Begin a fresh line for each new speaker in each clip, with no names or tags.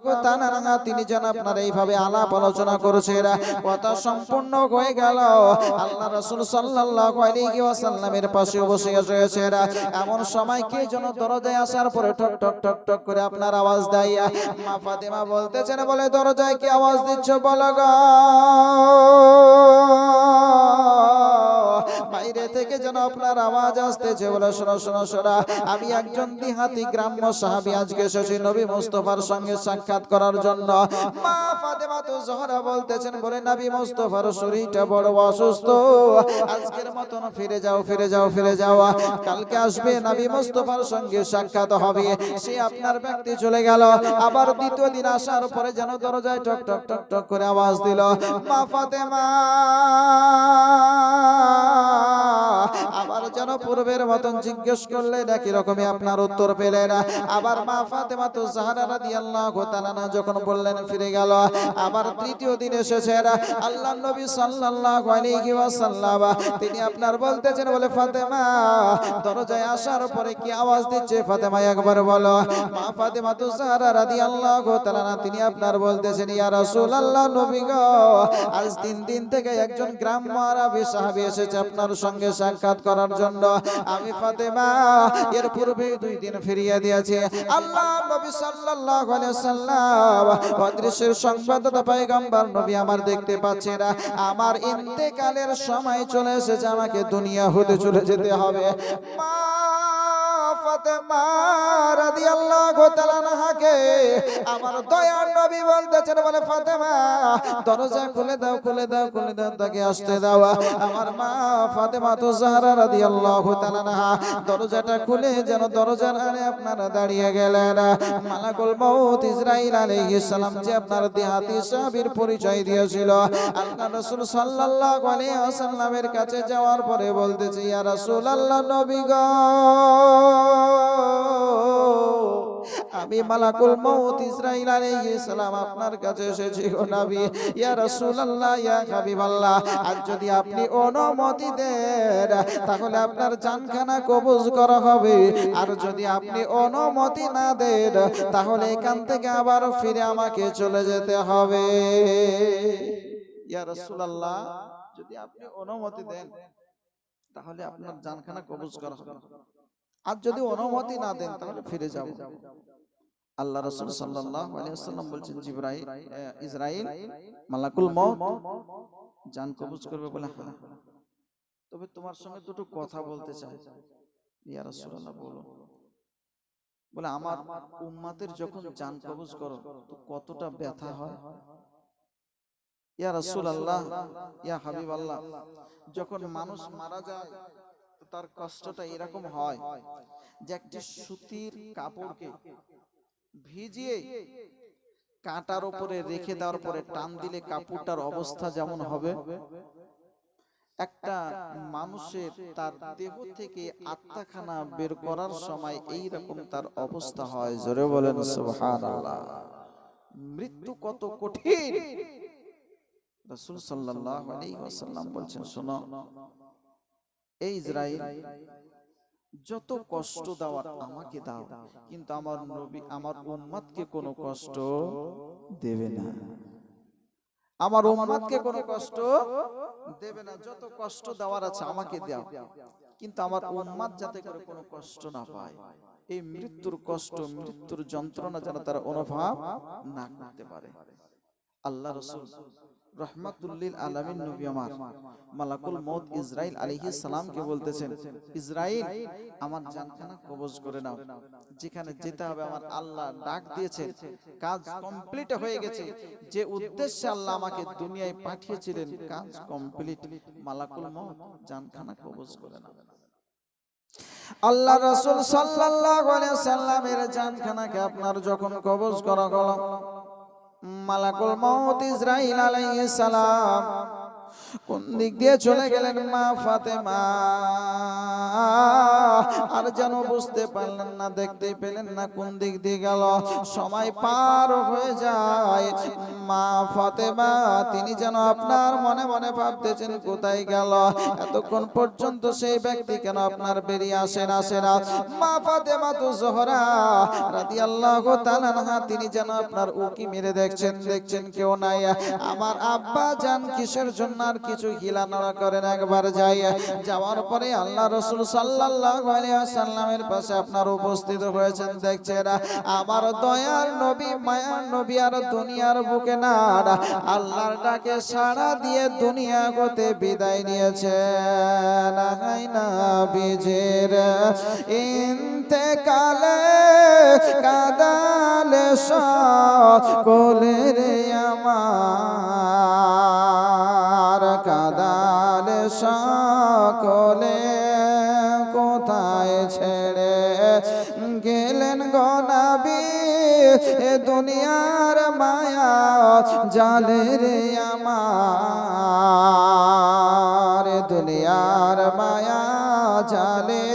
রাদিয়াল্লাহু তাআলা আনহা তিনি যেন আপনার এইভাবে আলাপ আলোচনা করেছেন, কথা সম্পূর্ণ হয়ে গেল। আল্লাহ রাসূল সাল্লাল্লাহু আলাইহি ওয়াসাল্লামের পাশে বসে রয়েছেন। এমন সময় কে যেন দরজায় আসার পরে ঠক ঠক ঠক ঠক করে আপনার আওয়াজ দেয়। মা ফাতেমা বলতেছেন, বলে দরজায় কি আওয়াজ দিচ্ছ বলো গো। বাইরে থেকে যেন আপনার আওয়াজ আসতেছে, বলে শোনো শোনো শোনো, আমি একজন দিহাতি গ্রাম্য সাহাবী আজকে এসেছি নবী মুস্তাফার সঙ্গে সাক্ষাৎ করার জন্য। মা ফাতেমা তো জোহরা বলতেছেন, বলে নবী মুস্তাফার শরীরটা বড় অসুস্থ, আজকের মতন ফিরে যাও ফিরে যাও ফিরে যাও, কালকে আসবে নবী মুস্তাফার সঙ্গে সাক্ষাৎ হবে। সে আপনার ব্যক্তি চলে গেল। আবার দ্বিতীয় দিন আসার পরে যেন দরজায় টক টক টক টক করে আওয়াজ দিল। মা ফাতেমা আবার যেন পূর্বের মতন জিজ্ঞেস করলে একই রকমই আপনার উত্তর পেলেন। আবার মা ফাতেমা তো জাহরা রাদিয়াল্লাহু তাআলা যখন বললেন ফিরে গেল। আবার তৃতীয় দিন এসেছেন আল্লাহর নবী সাল্লাল্লাহু আলাইহি ওয়াসাল্লাম, তিনি আপনার বলতেছেন, বলে ফাতেমা দরজায় আসার পরে কি আওয়াজ দিচ্ছে ফাতেমা একবার বলো। মা ফাতেমা তো জাহরা রাদিয়াল্লাহু তাআলা তিনি আপনার বলতেছেন, ইয়া রাসূলুল্লাহ নবী গো, আজ 3 দিন থেকে একজন গ্রাম্য আরবী সাহাবী এসেছে আপনার সঙ্গে সাক্ষাৎ করার জন্য। আমি ফাতেমা এর পূর্বে 2 দিন ফিরিয়ে দিয়েছি। আল্লাহ নবী সাল্লাল্লাহু আলাইহি ওয়াসাল্লাম অদৃশ্যের সংবাদদাতা পয়গম্বর নবী আমার দেখতে পাচ্ছে না, আমার ইন্তেকালের সময় চলে এসেছে, আমাকে দুনিয়া হতে চলে যেতে হবে। মা ফাতেমা রাদিয়াল্লাহু তাআলা আনহাকে আমার দয়ার নবী বলতেছেন, বলে ফাতেমা দরজা খুলে দাও খুলে দাও খুলে দাও, তাকে আসতে দাও। আমার মা ফাতেমা তো জাহরা রাদিয়াল্লাহু তাআলা আনহা দরজাটা খুলে যেন দরজার আড়ে আপনারা দাঁড়িয়ে গেলেন। মালাকুল মউত ইসরাইল আলাইহিস সালাম যে আপনার দিহাতি সাহাবীর পরিচয় দিয়েছিল, আল্লাহ রাসূল সাল্লাল্লাহু আলাইহি ওয়াসাল্লামের কাছে যাওয়ার পরে বলতেছে, ইয়া রাসূলুল্লাহ নবী গো, আমি মালাকুল মউত ইসরাইল আলাইহিস সালাম আপনার কাছে এসেছি গো নবী। ইয়া রাসূলুল্লাহ ইয়া হাবিবাল্লাহ, আজ যদি আপনি অনুমতি দেন তাহলে আপনার জানখানা কবজ করা হবে, আর যদি আপনি অনুমতি না দেন তাহলে এখান থেকে আবার ফিরে আমাকে চলে যেতে হবে। ইয়া রাসূলুল্লাহ, যদি আপনি অনুমতি দেন তাহলে আপনার জানখানা কবজ করা হবে, আর যদি অনুমতি না দেন তাহলে ফিরে যাব। আল্লাহ রাসূল সাল্লাল্লাহু আলাইহি ওয়াসাল্লাম বলছেন, জিবরাইল ইসরাইল মালাকুল মউত জান কবজ করবে বলে, হ্যাঁ, তবে তোমার সঙ্গে দুটো কথা বলতে চাই। ইয়া রাসূলুল্লাহ বলো। বলে, আমার উম্মতের যখন জান কবজ করো তো কতটা ব্যথা হয়। ইয়া রাসূলুল্লাহ ইয়া হাবিবাল্লাহ, যখন মানুষ মারা যায় তার কষ্টটা এরকম হয় যে একটা সুতির কাপড়কে ভিজিয়ে কাঁটার উপরে রেখে দেওয়ার পরে টান দিলে কাপড়টার অবস্থা যেমন হবে, একটা মানুষের তার দেহ থেকে আত্মাখানা বের করার সময় এই রকম তার অবস্থা হয়। জোরে বলেন সুবহানাল্লাহ। মৃত্যু কত কঠিন। রাসূল সাল্লাল্লাহু আলাইহি ওয়াসাল্লাম বলছেন, শোনো এই ইসরাইল, যত কষ্ট দেওয়ার আমাকে দাও, কিন্তু আমার নবী আমার উম্মতকে কোনো কষ্ট দেবে না, আমার উম্মতকে কোনো কষ্ট দেবে না। যত কষ্ট দেওয়ার আছে আমাকে দাও, কিন্তু আমার উম্মত যাতে করে কোনো কষ্ট না পায়, এই মৃত্যুর কষ্ট মৃত্যুর যন্ত্রণা যেন তারা অনুভব না করতে পারে। আল্লাহ রাসূল রাহমাতুল লিল আলামিন নবী আমার মালাকুল মউত ইসরাইল আলাইহিস সালামকে বলতেছেন, ইসরাইল আমার জানখানা কবজ করে নাও, যেখানে যেতে হবে আমার আল্লাহ ডাক দিয়েছেন, কাজ কমপ্লিট হয়ে গেছে, যে উদ্দেশ্যে আল্লাহ আমাকে দুনিয়ায় পাঠিয়েছিলেন কাজ কমপ্লিট, মালাকুল মউত জানখানা কবজ করে নাও। আল্লাহ রাসূল সাল্লাল্লাহু আলাইহি ওয়াসাল্লামের জানখানাকে আপনার যখন কবজ করা হলো, মালাকুল মউত ইসরাইল আলাইহিস সালাম কোন দিক দিয়ে চলে গেলেন মা ফাতেমা আর যেন বুঝতে পারলেন না, দেখতেই পেলেন না কোন দিক দিয়ে গেল। সময় পার হয়ে যায়, মা ফাতেমা তিনি যেন আপনার মনে মনে ভাবতেছেন কোথায় গেল, এতক্ষণ পর্যন্ত সেই ব্যক্তি কেন আপনার বেরিয়ে আসে না। মা ফাতেমা তো জোহরা রাদিয়াল্লাহু তাআলা আনহা তিনি যেন আপনার উকি মেরে দেখছেন কেউ নাই। আমার আব্বা জান কিসের জন্য আর কিছু হিলানাড়া করেন, একবার যাই, যাওয়ার পরে আল্লাহ রাসূল সাল্লাল্লাহু আলাইহি ওয়াসাল্লামের পাশে আপনার উপস্থিত হয়েছেন, দেখছেন আমার দয়ার নবী মায়ার নবী আর দুনিয়ার বুকে না আল্লাহর ডাকে সাড়া দিয়ে দুনিয়া হতে বিদায় নিয়েছেন। হাই নবীজির ইন্তেকালে কাদালে সকলে রে আমার, কাদালে সকলে কোথায় ছেড়ে গেলেন গো নবী এ দুনিয়ার মায়া জালে রে আমার, দুনিয়ার মায়া জালে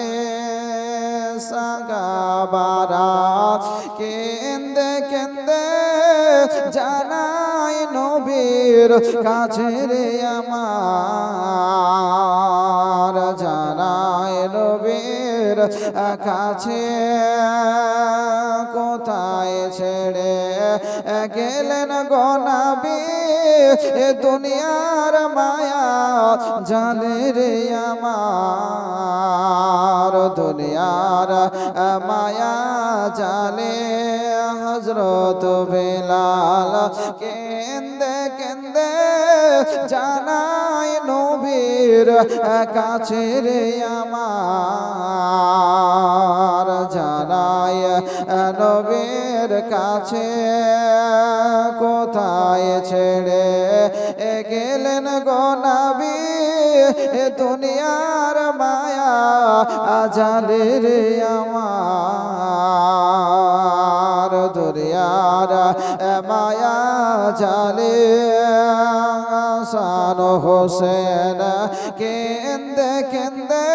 সাগাবারা কেন্দে কেন্দে জানাই নবীর কাছে রে আমার, জানাই নবীর কাছে কোথায় ছেড়ে গেলেন গো নবী এ দুনিয়ার মায়া জানে রে আমার, দুনিয়ার মায়া জানে। হযরত বেলাল কেন্দে কেন্দে জানাই নবীর কাছে রে আমার, জানাই নবীর কাছে কোথায় ছেড়ে গেলেন গো নবী এ দুনিয়ার মায়া জালে রে আমার, দুনিয়ার মায়া জালে। হাসান হোসেন কেন্দে কেন্দে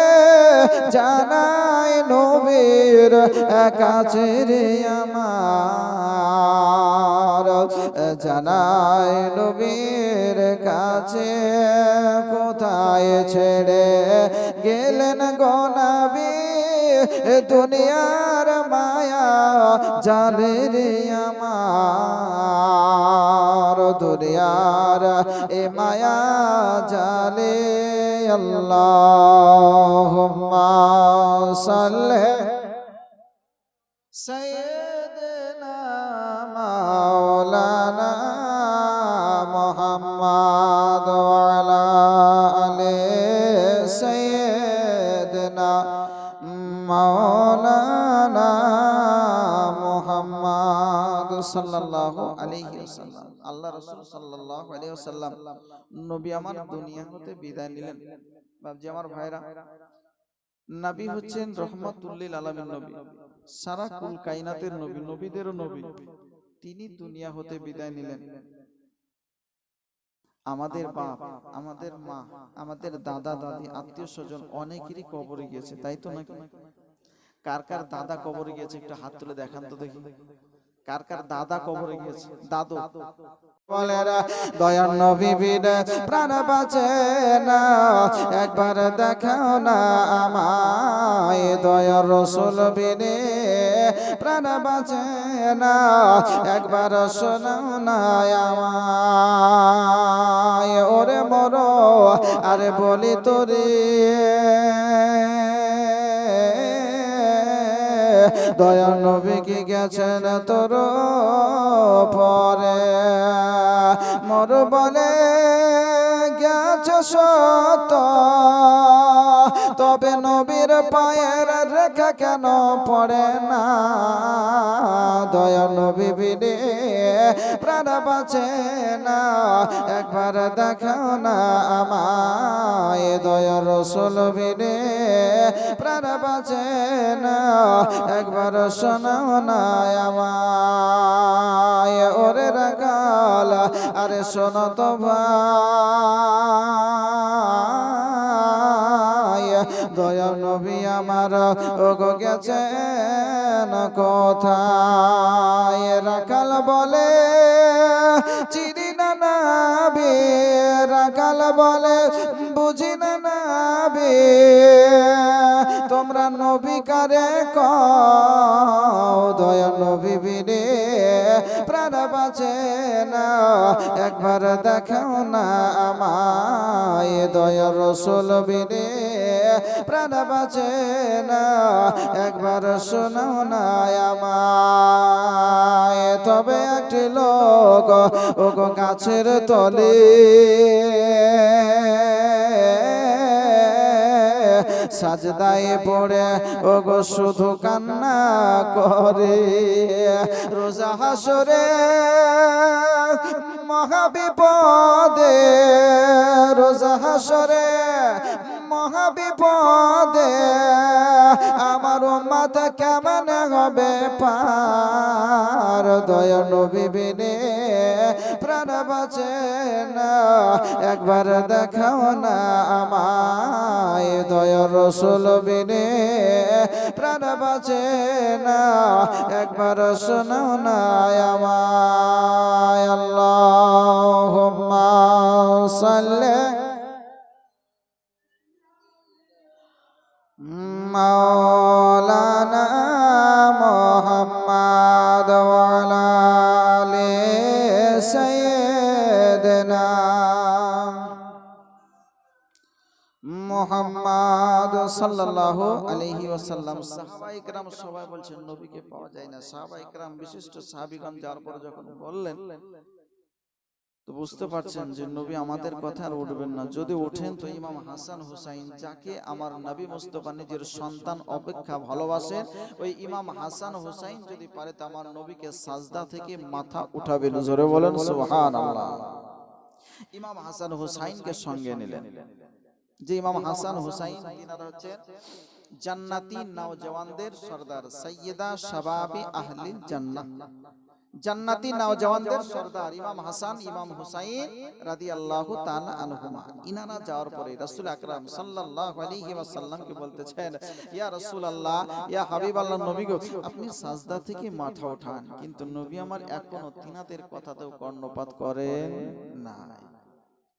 জানাই নবীর কাছে রে আমার, জানাই নবীর কাছে কোথায় ছেড়ে গেলেন গো নবী দুনিয়ার মায়া জালে রে আমার, দুনিয়ার এ মায়া জালে। আল্লাহুম্মা সাল্লি সাইয়্যিদিনা মাওলানা মুহাম্মদ ওয়া আলা আলি সাইয়্যিদিনা মাওলানা মুহাম্মদ সাল্লাল্লাহু আলাইহি ওয়াসাল্লাম। আল্লাহ রাসূল সাল্লাল্লাহু আলাইহি ওয়াসাল্লাম নবী আমার দুনিয়া হতে বিদায় নিলেন। বাপজি আমার ভাইরা, নবী হচ্ছেন রহমাতুল লিল আলামিন নবী, সারা কুল কায়নাতের নবী, নবীদেরও নবী। তিনি দুনিয়া হতে বিদায় নিলেন। আমাদের বাপ, আমাদের মা, আমাদের দাদা দাদি, আত্মীয় স্বজন অনেকেরই কবরে গিয়েছে, তাই তো নাকি? কার কার দাদা কবরে গিয়েছে একটু হাত তুলে দেখান তো দেখি, কার কার দাদা কবরে গিয়েছে? দাদু বলেরা দয়ার নবী বিনে প্রাণ বাঁচে না, একবার দেখাও না আমায়, দয়ার রাসূল বিনে প্রাণ বাঁচে না, একবার শোনাও না আমায়, ওরে মরো আরে বলি তোরে দয়ার নবী কি গেছেন তোর পরে, মোর বলে গেছে সত, তবে নবীর পায়ের রেখা কেন পড়ে না, দয়ার নবী বিনে প্রাণ বাঁচে না, একবার দেখাও না আমায়, দয়ার রাসূল বিনে প্রাণ বাঁচে না, একবার শোনাও না আমায়, ওরে রাখাল আরে শোনো তো ভাই, দয়াল নবী আমার ওগো গেছেন কোথায়? রাখাল বলে চিনি না নাবি, রাখাল বলে বুঝি না নাবি, তোমরা নবী কারে কও? দয়া নবী বিনে প্রাণ বাঁচে না, একবার দেখাও না আমায়। দয়া রসুল বিনে প্রাণ বাঁচে না, একবার শোনাও না আমায়। তবে একটি লোক ওগো গাছের তলে সাজদায় পড়ে ওগো শুধু কান্না করে। রোজা হাসরে মহাবিপদে, রোজা হাসরে মহাবিপদে আমার উম্মত কেমন হবে পার? দয়া নবী বিনে প্রাণ বাঁচে না, একবার দেখাও না আমায়। দয়া রসুল বিনে প্রাণ বাঁচে না, একবার শোনাও না আমায়। আল্লাহুম্মা সাল্লি মাওলানা মুহাম্মদ ওয়া আলা আলি সাইয়্যিদিনা মুহাম্মদ সাল্লাল্লাহু আলাইহি ওয়াসাল্লাম। সাহাবায়ে কেরাম সবাই বলছেন নবীকে পাওয়া যায় না। সাহাবায়ে কেরাম বিশিষ্ট সাহাবীগণ যাওয়ার পরে যখন বললেন, তো বুঝতে পারছেন যে নবী আমাদের কথা আর উঠবেন না। যদি ওঠেন তো ইমাম হাসান হুসাইন, যাকে আমার নবী মুস্তাফা নিজের সন্তান অপেক্ষা ভালোবাসেন, ওই ইমাম হাসান হুসাইন যদি পারে তো আমার নবীকে সাজদা থেকে মাথা উঠাবেন। জোরে বলেন সুবহানাল্লাহ। ইমাম হাসান হুসাইনকে সঙ্গে নিলেন। যে ইমাম হাসান হুসাইন তিনারা হচ্ছেন জান্নাতি নওজওয়ানদের সরদার, সাইয়্যিদা শাবাবি আহলিল জান্নাহ, জান্নাতি নওজওয়ানদের সরদার ইমাম হাসান ইমাম হুসাইন রাদিয়াল্লাহু তাআলা আনহুমা। ইনারা যাওয়ার পরে রাসূল আকরাম সাল্লাল্লাহু আলাইহি ওয়াসাল্লামকে বলতেছেন, ইয়া রাসূলুল্লাহ, ইয়া হাবিবাল্লাহ, নবী গো আপনি সাজদা থেকে মাথা ওঠান। কিন্তু নবী আমার এখনো তিনাদের কথাতেও কর্ণপাত করেন না।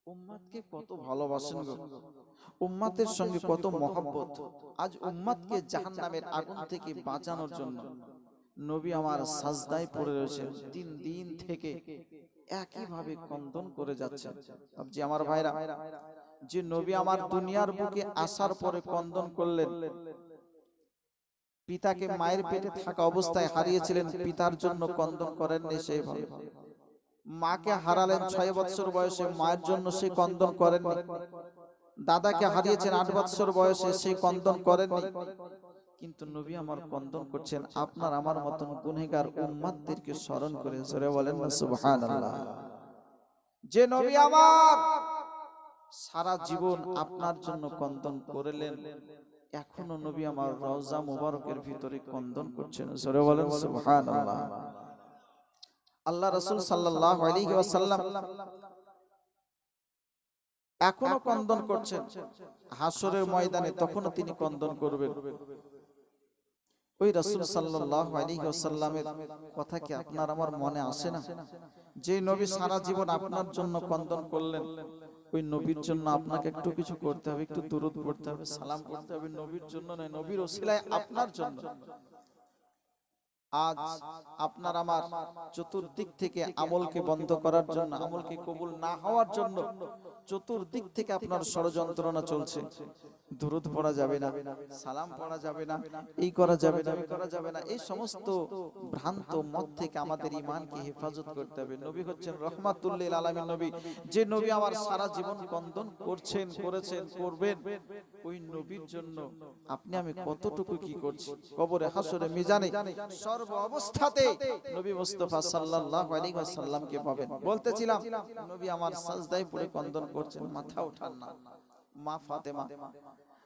উম্মতকে কত ভালোবাসেন গো, উম্মতের সঙ্গে কত মহব্বত। আজ উম্মতকে জাহান্নামের আগুন থেকে বাঁচানোর জন্য নবী আমার সাজদায় পড়ে রয়েছেন। 3 দিন থেকে একই ভাবে কন্দন করে যাচ্ছেন। যে আমার ভাইরা, যে নবী আমার দুনিয়ার বুকে আসার পরে কন্দন করলেন, পিতাকে মায়ের পেটে থাকা অবস্থায় হারিয়েছিলেন, পিতার জন্য কন্দন করেননি সেই ভাবে। মাকে হারালেন 6 বছর বয়সে, মায়ের জন্য সে কন্দন করেননি। দাদাকে হারিয়েছেন 8 বছর বয়সে, সেই কন্দন করেননি। কিন্তু নবী আমার কন্দন করছেন আপনার আমার মতন গুনাহগার উম্মতদেরকে স্মরণ করে। জোরে বলেন না সুবহানাল্লাহ। যে নবী আমার সারা জীবন আপনার জন্য কন্দন করলেন, এখনো নবী আমার রওজা মুবারকের ভিতরে কন্দন করছেন। জোরে বলেন সুবহানাল্লাহ। আল্লাহ রাসূল সাল্লাল্লাহু আলাইহি ওয়াসাল্লাম এখনো কন্দন করছেন। হাসরের ময়দানে তখনও তিনি কন্দন করবেন। ওই রাসূল সাল্লাল্লাহু আলাইহি ওয়াসাল্লামের কথা কি আপনার আমার মনে আসে না? যে নবী সারা জীবন আপনার জন্য কন্দন করলেন, ওই নবীর জন্য আপনাকে একটু কিছু করতে হবে, একটু দুরূদ পড়তে হবে, সালাম করতে হবে। নবীর জন্য নয়, নবীর ওসিলায় আপনার জন্য। আজ আপনার আমার চতুর্দিক থেকে আমলকে বন্ধ করার জন্য, আমলকে কবুল না হওয়ার জন্য চতুর্দিক থেকে আপনার ষড়যন্ত্রণা চলছে। দুরূদ পড়া যাবে না, সালাম পড়া যাবে না, এই করা যাবে না, ওই করা যাবে না। এই সমস্ত ভ্রান্ত মত থেকে আমাদের ঈমানকে হেফাজত করতে হবে। নবী হচ্ছেন রাহমাতুল লিল আলামিন নবী। যে নবী আমার সারা জীবন কন্দন করছেন, করেছেন, করবেন, ওই নবীর জন্য আপনি আমি কতটুকু কি করছি। কবরে, হাসরে, মিজানে সর্ব অবস্থাতে নবী মুস্তাফা সাল্লাল্লাহু আলাইহি ওয়াসাল্লামকে পাবেন। বলতেছিলাম নবী আমার সাজদায় পড়ে কন্দন করছেন, মাথা ওঠান না। মা ফাতেমা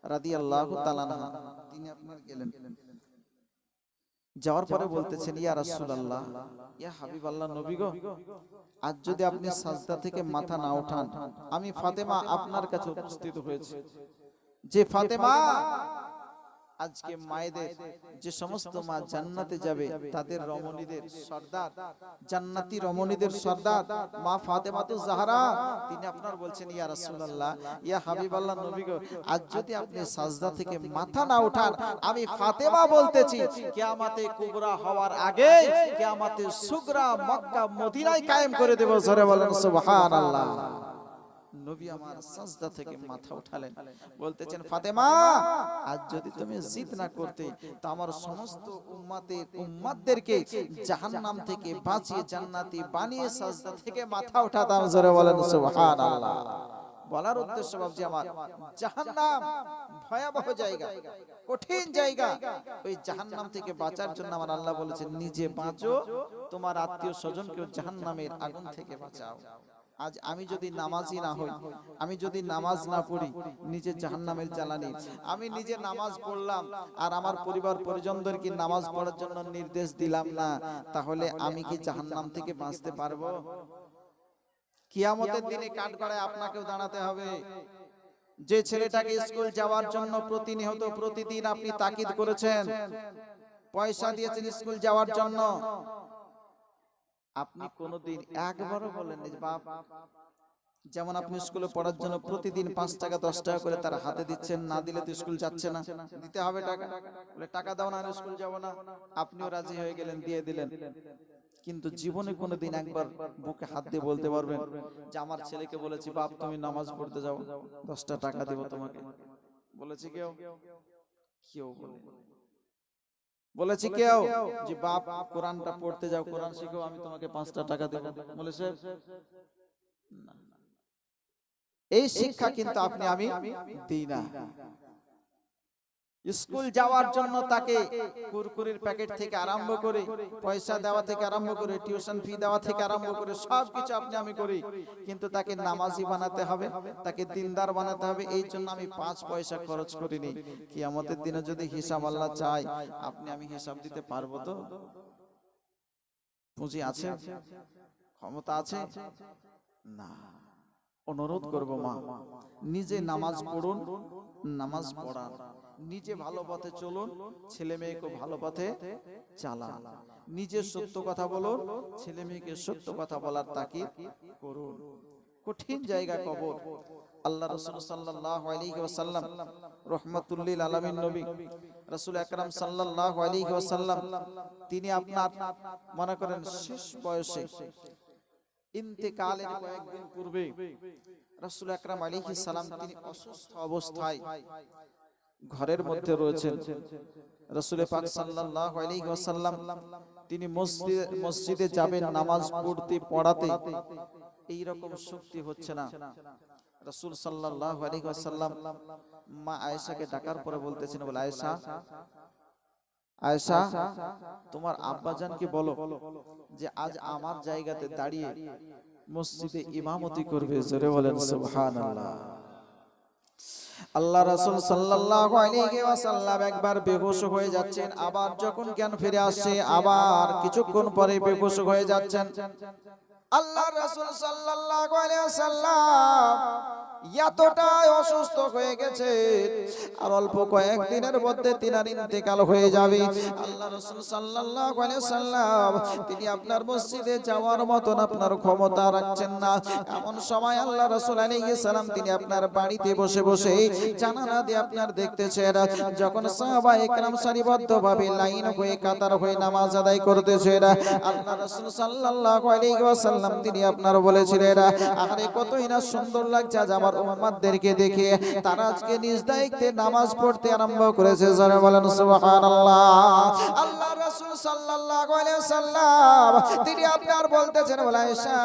রাদিয়াল্লাহু তাআলা আনহা তিনি আপনার গেলেন, যাওয়ার পরে বলতেছেন, ইয়া রাসূলুল্লাহ, ইয়া হাবিবাল্লাহ, নবী গো, আজ যদি আপনি সাজদা থেকে মাথা না ওঠান, আমি ফাতেমা আপনার কাছে উপস্থিত হয়েছে। যে ফাতেমা আজকে মায়েদের, যে সমস্ত মা জান্নাতে যাবে তাদের রমণীদের সর্দার, জান্নাতি রমণীদের সর্দার মা ফাতেমাতুজ জাহরা, তিনি আপনার বলছেন, ইয়া রাসূলুল্লাহ, ইয়া হাবিবাল্লাহ, নবী গো, আজ যদি আপনি সাজদা থেকে মাথা না ওঠান, আমি ফাতেমা বলতেছি, কিয়ামতে কুবরা হওয়ার আগে কিয়ামতে সুগরা মক্কা মদিনায় কায়েম করে দেব। জোরে বলেন সুবহানাল্লাহ। নবী আমার সাজদা থেকে মাথা উঠালেন, বলতেছেন, ফাতেমা, আজ যদি তুমি জিদ না করতে তো আমার সমস্ত উম্মতদেরকে জাহান্নাম থেকে বাঁচিয়ে জান্নাতি বানিয়ে সাজদা থেকে মাথা উঠাতাম। জোরে বলেন সুবহানাল্লাহ। বলার উদ্দেশ্য বাবজি আমার, জাহান্নাম ভয়াবহ জায়গা, কঠিন জায়গা। ওই জাহান্নাম থেকে বাঁচার জন্য আমার আল্লাহ বলেছেন, নিজে বাঁচো, তোমার আত্মীয় স্বজনকেও জাহান্নামের আগুন থেকে বাঁচাও। আজ আমি যদি নামাজি না হই, আমি যদি নামাজ না পড়ি, নিজে জাহান্নামের জ্বালানি, আমি নিজে নামাজ পড়লাম আর আমার পরিবার পরিজনদেরকে নামাজ পড়ার জন্য নির্দেশ দিলাম না, তাহলে আমি কি জাহান্নাম থেকে বাঁচতে পারবো? কিয়ামতের দিনে কাঠগড়ায় আপনাকেও দাঁড়াতে হবে। যে ছেলেটাকে স্কুল যাওয়ার জন্য প্রতিনিয়ত প্রতিদিন আপনি তাকিদ করেছেন, পয়সা দিয়েছেন স্কুল যাওয়ার জন্য, আপনি কোনদিন একবারও বলেন যে বাপ, যেমন আপনি স্কুলে পড়ার জন্য প্রতিদিন 5 টাকা 10 টাকা করে তার হাতে দিচ্ছেন, না দিলে তো স্কুল যাচ্ছে না, দিতে হবে টাকা, বলে টাকা দাও না স্কুল যাব না, আপনিও রাজি হয়ে গেলেন, দিয়ে দিলেন। কিন্তু জীবনে কোনোদিন একবার বুকে হাত দিয়ে বলতে পারবেন যে আমার ছেলেকে বলেছি, বাপ তুমি নামাজ পড়তে যাও, 10টা টাকা দেব তোমাকে? বলেছি কেউ? কেউ বলেছি কেউ যে বাপ কোরআনটা পড়তে যাও, কোরআন শিখো, আমি তোমাকে 5টা টাকা দেব? বলেছে? না। এই শিক্ষা কিন্তু আপনি আমি দিই না। স্কুল যাওয়ার জন্য তাকে কুরকুরির প্যাকেট থেকে আরম্ভ করে, পয়সা দেওয়া থেকে আরম্ভ করে, টিউশন ফি দেওয়া থেকে আরম্ভ করে সবকিছু আপনি আমি করি, কিন্তু তাকে নামাজি বানাতে হবে, তাকে দিনদার বানাতে হবে। এই জন্য আমি 5 পয়সা খরচ করিনি। কিয়ামতের দিনে যদি হিসাব আল্লাহ চায়, আপনি আমি হিসাব দিতে পারবো তো? পুঁজি আছে, ক্ষমতা আছে? না। অনুরোধ করব মা, নিজে নামাজ পড়ুন, নামাজ পড়ান, নিজে ভালো পথে চলুন, ছেলে মেয়েকে ভালো পথে চালান, নিজে সত্য কথা বলুন, ছেলে মেয়েকে সত্য কথা বলার তাকিদ করুন। কঠিন জায়গা কবর। আল্লাহ রাসূল সাল্লাল্লাহু আলাইহি ওয়াসাল্লাম, রাহমাতুল লিল আলামিন নবী রাসূল আকরাম সাল্লাল্লাহু আলাইহি ওয়াসাল্লাম, তিনি আপনার মনে করেন শেষ বয়সে, ইন্তেকালের কয়েকদিন পূর্বে রাসূল আকরাম আলাইহিস সালাম তিনি অসুস্থ অবস্থায় ঘরের মধ্যে রয়েছেন। রাসূল পাক সাল্লাল্লাহু আলাইহি ওয়াসাল্লাম তিনি মসজিদে যাবেন নামাজ পড়তে পড়াতে, এই রকম শক্তি হচ্ছে না। রাসূল সাল্লাল্লাহু আলাইহি ওয়াসাল্লাম মা আয়েশাকে ডাকার পরে বলতেছেন, বলে আয়েশা, আয়েশা তোমার আব্বাজানকে বলো যে আজ আমার জায়গাতে দাঁড়িয়ে মসজিদে ইমামতি করবে। জোরে বলেন সুবহানাল্লাহ। আল্লাহ রাসূল সাল্লাল্লাহু আলাইহি ওয়াসাল্লাম একবার বেহুশ হয়ে যাচ্ছেন, আবার যখন জ্ঞান ফিরে আসে আবার কিছুক্ষণ পরে বেহুশ হয়ে যাচ্ছেন। আল্লাহ রাসূল সাল্লাল্লাহু আলাইহি ওয়াসাল্লাম এতটাই অসুস্থ হয়ে গেছে, আর অল্প কয়েকদিনের মধ্যে তিনার ইন্তেকাল হয়ে যাবে। আল্লাহ রাসূল সাল্লাল্লাহু আলাইহি ওয়াসাল্লাম তিনি আপনার মসজিদে যাওয়ার মতন আপনার ক্ষমতা রাখছেন না। এমন সময় আল্লাহ রাসূল আলাইহিস সালাম তিনি আপনার বাড়িতে বসে বসে জানালা দিয়ে আপনার দেখতেছেন, যখন সাহাবায়ে কেরাম সারিবদ্ধভাবে লাইন হয়ে কাতার হয়ে নামাজ আদায় করতেছেন, আল্লাহ রাসূল সাল্লাল্লাহু আলাইহি ওয়াসাল্লাম তিনি আপনার বলেছিলেন, আরে কতই না সুন্দর লাগছে আজ আমার উম্মতদেরকে দেখে, তারা আজকে নিজ দায়িত্বে নামাজ পড়তে আরম্ভ করেছে। যারা বলেন সুবহানাল্লাহ। আল্লাহ রাসূল সাল্লাল্লাহু আলাইহি ওয়াসাল্লাম তিনি আপনার বলতেছেন, বলে আয়েশা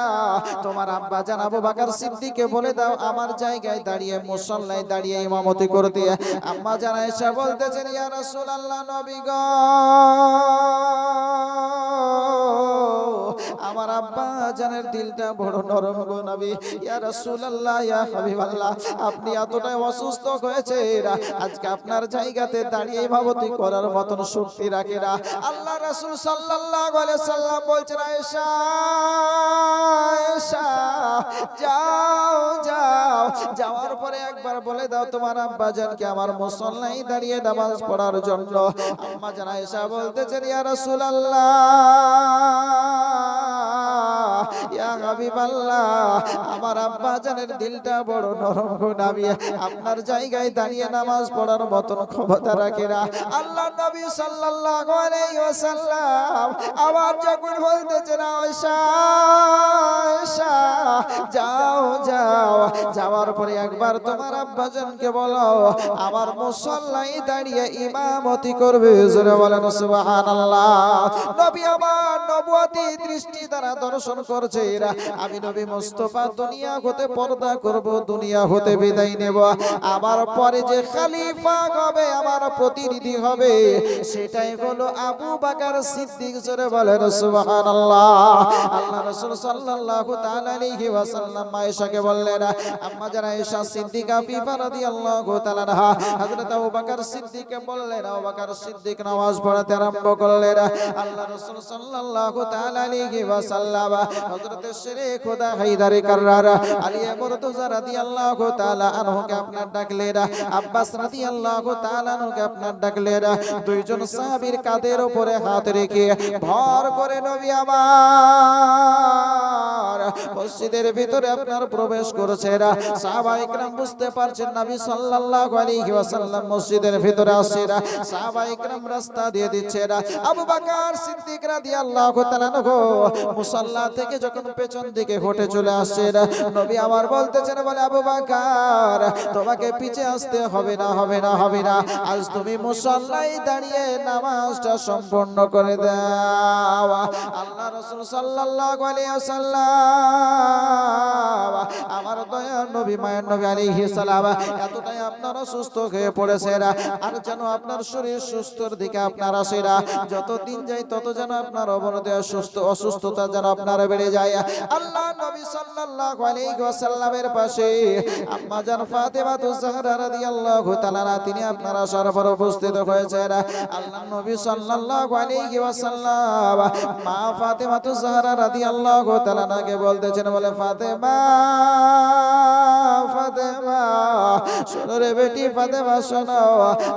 তোমার আব্বা জান আবু বকর সিদ্দিককে বলে দাও আমার জায়গায় দাঁড়িয়ে মুসল্লায় দাঁড়িয়ে ইমামতি করতে। আম্মা জান আয়েশা বলতেছেন, ইয়া রাসূলুল্লাহ, নবী গো আমার আব্বা জানের দিলটা বড় নরম গো নবী। ইয়া রাসূলুল্লাহ ইয়া হাবিবাল্লাহ, আপনি এতটাই অসুস্থ হয়েছেন, আজকে আপনার জায়গাতে দাঁড়িয়ে ইমামতি করার মতন শক্তি রাখে না। আল্লাহ রাসূল সাল্লাল্লাহু আলাইহি সাল্লাম বলছেন, আয়েশা আয়েশা যাও যাও, যাওয়ার পরে একবার বলে দাও তোমার আব্বা জানকে আমার মুসল্লায় দাঁড়িয়ে নামাজ পড়ার জন্য। আম্মা জান আয়েশা বলতেছেন, ইয়া রাসূলুল্লাহ ইয়া হাবিবাল্লাহ, আমার আব্বা জানের দিলটা বড় নরম গো নবী, আপনার জায়গায় দাঁড়িয়ে নামাজ পড়ার মতন ক্ষমতা রাখে না। আল্লাহ নবী সাল্লাল্লাহু আলাইহি ওয়াসাল্লাম আবার যখন বলতেছেন, আয়েশা আয়েশা যাও যাও, যাওয়ার পরে একবার তোমার আব্বা জানকে বলো আমার মুসল্লায় দাঁড়িয়ে ইমামতি করবে। জোরে বলেন সুবহানাল্লাহ। নবী আমার নবুয়তি দৃষ্টি দ্বারা দর্শন করছে, আমি নবী মুস্তাফা দুনিয়া হতে পর্দা করব, দুনিয়া হতে বিদায় নেব, আমার পরে যে খলিফা হবে, আমার প্রতিনিধি হবে, সেটাই হলো আবু বকর সিদ্দিক। জোরে বলেন সুবহানাল্লাহ। আল্লাহ রাসূল সাল্লাল্লাহু তাআলা আলাইহি ওয়াসাল্লাম আয়েশাকে বললেন, আম্মা জান আয়েশা সিদ্দিকা ফিফা রাদিয়াল্লাহু তাআলা আনহা হযরত আবু বকর সিদ্দিককে বললেন, আবু বকর সিদ্দিক নামাজ পড়াতে আরম্ভ করলেন। আল্লাহ রাসূল সাল্লাল্লাহু তাআলা আলাইহি ওয়াসাল্লাম হযরত শেরে খোদা হায়দার কাররার আলী মুরতজা রাদিয়াল্লাহু তাআলা আনহুকে আপনার ডাকলেন, আব্বাস রাদিয়াল্লাহু তাআলা আনহুকে আপনার ডাকলেন। দুইজন সাহাবীর কাঁধের উপরে হাত রেখে ভর করে নবী আমার মসজিদের ভিতরে আপনার প্রবেশ করেছেন। সাহাবায়ে কেরাম বুঝতে পারছেন নবী সাল্লাল্লাহু আলাইহি ওয়াসাল্লাম মসজিদের ভিতরে আসছেন। সাহাবায়ে কেরাম রাস্তা দিয়ে দিচ্ছেন। আবু বকর সিদ্দিক রাদিয়াল্লাহু তাআলা আনহু মুসাল্লা থেকে যখন পেছন দিকে হেঁটে চলে আসছেন, নবী আমার বলতেছেন, বলে আবু বকর তোমাকে পিছে আসতে হবে না, হবে না, হবে না, আজ তুমি মুসাল্লায় দাঁড়িয়ে নামাজটা সম্পূর্ণ করে দাও। আল্লাহ রাসূল সাল্লাল্লাহু আলাইহি ওয়াসাল্লাম আমার দয়ার নবী মায়ের নবী আলাইহিস সালাম এতটাই আপনার অসুস্থ হয়ে পড়েছেন, আর যেন আপনার শরীর সুস্থর দিকে আপনার আসে না, যত দিন যায় তত যেন আপনার অবনতি অসুস্থতা যেন আপনার বেড়ে যায়। আল্লাহ নবী সাল্লাল্লাহু আলাইহি ওয়াসাল্লামের পাশে আম্মা জান ফাতেমাতুজ জাহরা রাদিয়াল্লাহু তাআলা তিনি আপনার আসার পর উপস্থিত হয়েছেন। আল্লাহ নবী সাল্লাল্লাহু আলাইহি ওয়াসাল্লাম মা ফাতেমাতুজ জাহরা রাদিয়াল্লাহু তাআলাকে বলতেছেন, বলে ফাতেমা ফাতেমা শোনো রে বেটি, ফাতেমা শোনো,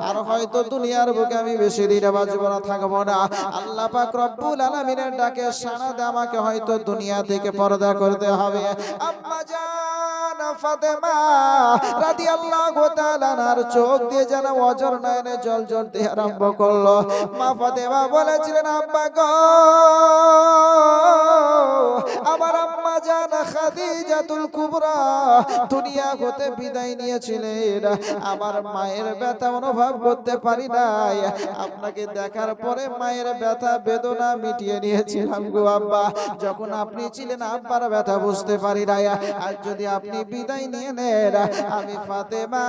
আর হয়তো দুনিয়ার বুকে আমি বেশি দিন বাঁচব না, থাকবো না। আল্লাহ পাক রব্বুল আলামিনের ডাকে সাড়া দিয়ে আমাকে হয়তো দুনিয়া থেকে পর্দা করতে হবে। আম্মা জান ফাতেমা রাদিয়াল্লাহু তাআলা আনহার চোখ দিয়ে যেন অজর নয়নে জল ঝরতে আরম্ভ করলো। মা ফাতেমা বলেছিলেন, আব্বা গো, আমার আম্মা জান খাদিজাতুল কুবরা দুনিয়া হতে বিদায় নিয়েছিলেন, আমার মায়ের ব্যথা অনুভব করতে পারি নাই, আপনাকে দেখার পরে মায়ের ব্যথা বেদনা মিটিয়ে নিয়েছিলাম গো আব্বা, যখন আপনি ছিলেন আব্বার ব্যথা বুঝতে পারি নাই, আর যদি আপনি বিদায় নিয়ে নেন, আমি ফাতেমা